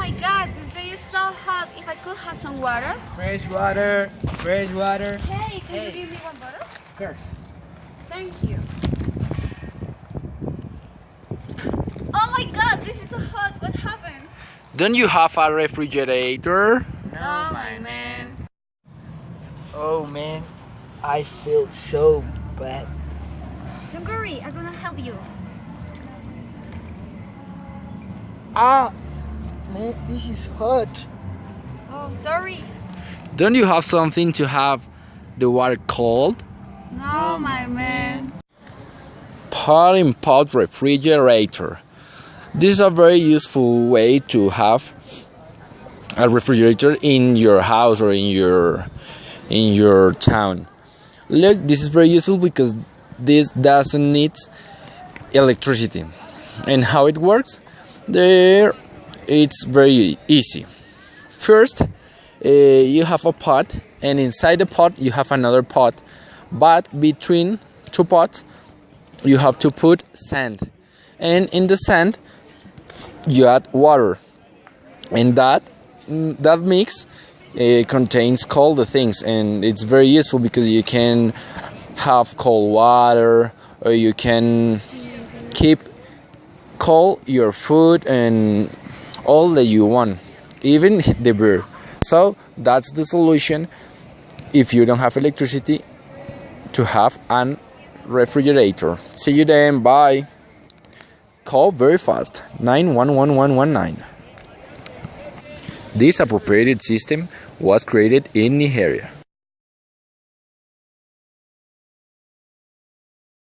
my god, this day is so hot. If I could have some water. Fresh water, fresh water. Hey, can you give me one bottle? Of course. Thank you. Oh my god, this is so hot. What happened? Don't you have a refrigerator? No, my man. Oh man, I feel so bad. Don't worry, I'm gonna help you. Ah, man, this is hot. Oh, sorry. Don't you have something to have the water cold? No, my man. Pot in pot refrigerator. This is a very useful way to have a refrigerator in your house or in your town. Look, this is very useful because this doesn't need electricity. And how it works? There, it's very easy. First, you have a pot, and inside the pot you have another pot, but between two pots you have to put sand, and in the sand you add water, and that mix contains cold things, and it's very useful because you can have cold water, or you can keep cold your food and all that you want, even the beer. So that's the solution if you don't have electricity, to have an refrigerator. See you then, bye. Call very fast 911119. This appropriated system was created in Nigeria.